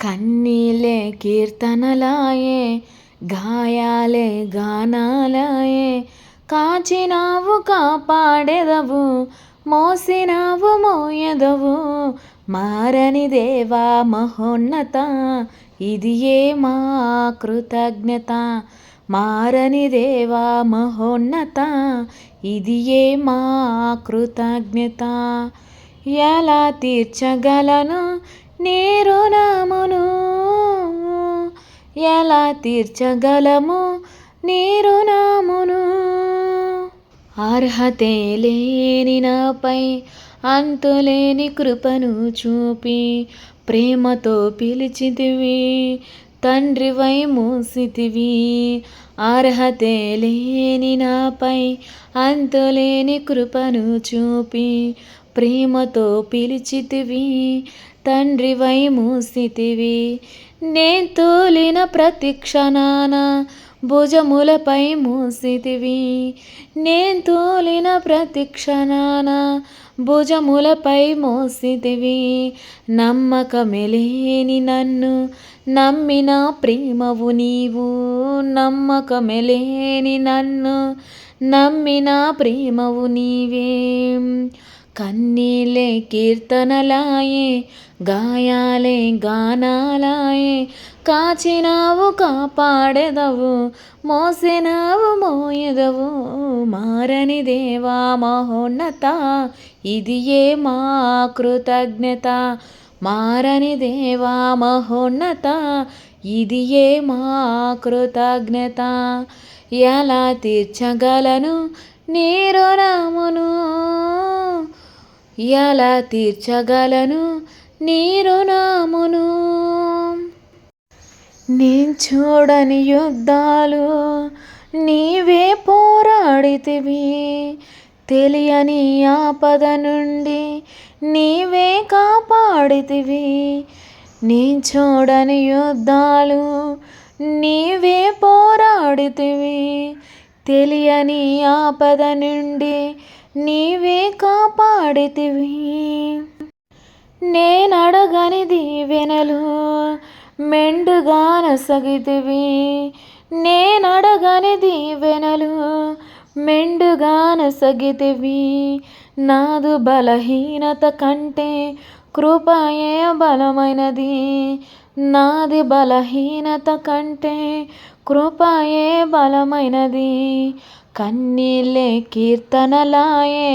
కన్నీళ్ళే కీర్తనలాయే, గాయాలే గానాలాయే. కాచినావు కాపాడెదవు, మోసినావు మోయెదవు. మారని దేవా మహోన్నత, ఇది ఏ మా కృతజ్ఞత. మారని దేవా మహోన్నత, ఇది ఏ మా కృతజ్ఞత. ఎలా తీర్చగలను నీ రుణమును, ఎలా తీర్చగలము నీ రుణమును. అర్హతే లేని నాపై అంతులేని కృపను చూపి, ప్రేమతో పిలిచితివి, తండ్రివై మోసితివి. అర్హతే లేని నాపై అంతులేని కృపను చూపి, ప్రేమతో పిలిచితివి, తండ్రివై మోసితివి. నే తోలిన ప్రతి క్షణాన భుజములపై మోసితివి. నే తోలిన ప్రతి క్షణాన భుజములపై మోసితివి. నమ్మకమెలేని నన్ను నమ్మిన ప్రేమవు నీవు. నమ్మకమెలేని నన్ను నమ్మిన ప్రేమవు నీవే. కన్నీళ్ళే కీర్తనలాయే, గాయాలే గానాలాయే. కాచినావు కాపాడెదవు, మోసినావు మోయెదవు. మారని దేవా మహోన్నత, ఇది ఏ మా కృతజ్ఞత. మారని దేవా మహోన్నత, ఇది ఏ మా కృతజ్ఞత. ఎలా తీర్చగలను నీ రుణమును, ఎలా తీర్చగలను నీ రుణమును. నేను చూడని యుద్ధాలు నీవే పోరాడితివి, తెలియని ఆపద నుండి నీవే కాపాడితివి. నేను చూడని యుద్ధాలు నీవే పోరాడితివి, తెలియని ఆపద నుండి నీవే కాపాడితివి. నేనడగని దీవెనలు మెండుగా నొసగితివి. నేనడగని దీవెనలు మెండుగా నొసగితివి. నాదు బలహీనత కంటే కృపయే బలమైనది. నాది బలహీనత కంటే కృపయే బలమైనది. కన్నీళ్ళే కీర్తనలాయే,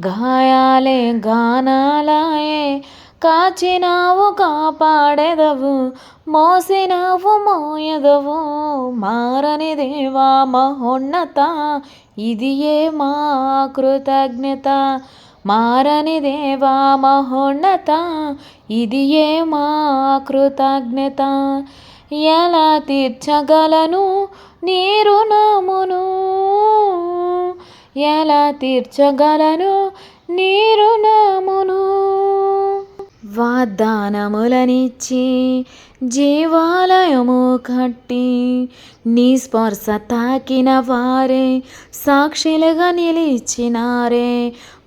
గాయాలే గానాలాయే. కాచినావు కాపాడెదవు, మోసినావు మోయెదవు. మారని దేవా మహోన్నత, ఇది ఏ మా కృతజ్ఞత. మారని దేవా మహోన్నత, ఇది ఏ మా కృతజ్ఞత. ఎలా తీర్చగలను నీ రుణమును, ఎలా తీర్చగలను నీ రుణమును. వాగ్దానములనిచ్చి జీవాలయము కట్టి, నీ స్పర్శ తాకిన వారే సాక్షులుగా నిలిచినారే.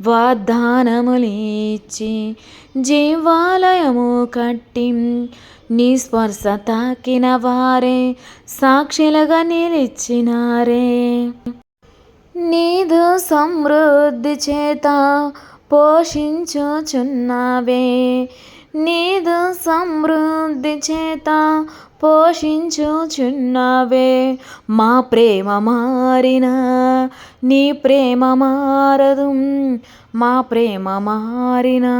వాగ్దానములిచ్చి జీవాలయము కట్టి, నీ స్పర్శ తాకిన వారే సాక్షులుగా నిలిచినారే. నీదు సమృద్ధి చేత పోషించుచున్నావే, నీదు సమృద్ధి చేత పోషించుచున్నావే. మా ప్రేమ మారినా నీ ప్రేమ మారదు. మా ప్రేమ మారినా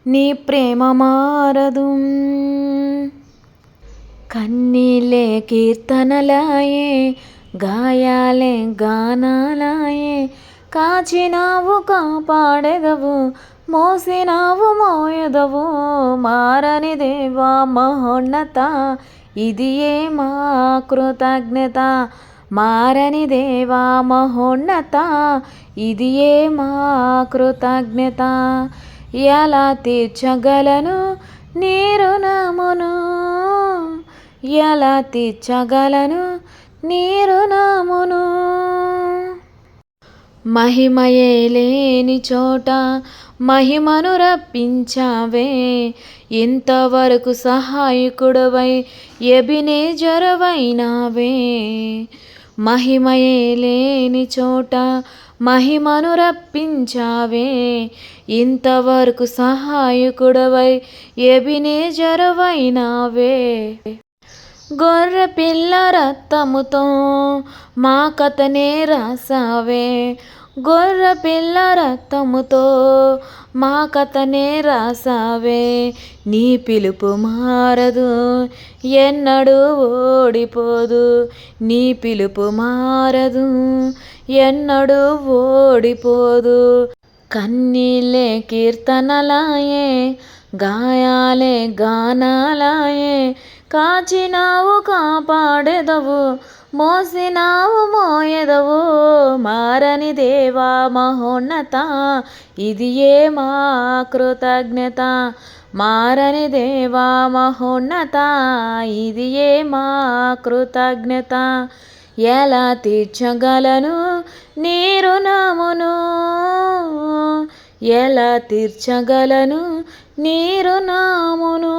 నీ ప్రేమ మారదు. కన్నీళ్ళే కీర్తనలాయే, గాయాలే గానాలాయే. కాచినావు కాపాడెదవు, మోసినావు మోయెదవు. మారని దేవా మహోన్నత, ఇది ఏ మా కృతజ్ఞత. మారని దేవా మహోన్నత, ఇది ఏ మా కృతజ్ఞత. ఎలా తీర్చగలను నీ రుణమును, ఎలా తీర్చగలను నీ రుణమును. మహిమయే లేని చోట మహిమను రప్పించావే, ఇంతవరకు సహాయకుడవై ఎబినేజరువైనావే. మహిమయే లేని చోట మహిమను రప్పించావే, ఇంతవరకు సహాయకుడవై ఎబినేజరువైనావే. గొర్రె పిల్ల రక్తముతో మా కథనే రాసావే, గొర్రె పిల్ల రక్తముతో మా కథనే రాసావే. నీ పిలుపు మారదు, ఎన్నడూ ఓడిపోదు, నీ పిలుపు మారదు, ఎన్నడూ ఓడిపోదు. కన్నీళ్ళే కీర్తనలాయే, గాయాలే గానాలాయే, కాచినావు కాపాడెదవు, మోసినావు మోయెదవు. మారని దేవా మహోన్నత, ఇది ఏ మా కృతజ్ఞత. మారని దేవా మహోన్నత, ఇది ఏ మా కృతజ్ఞత. ఎలా తీర్చగలను నీ రుణమును, ఎలా తీర్చగలను నీ రుణమును.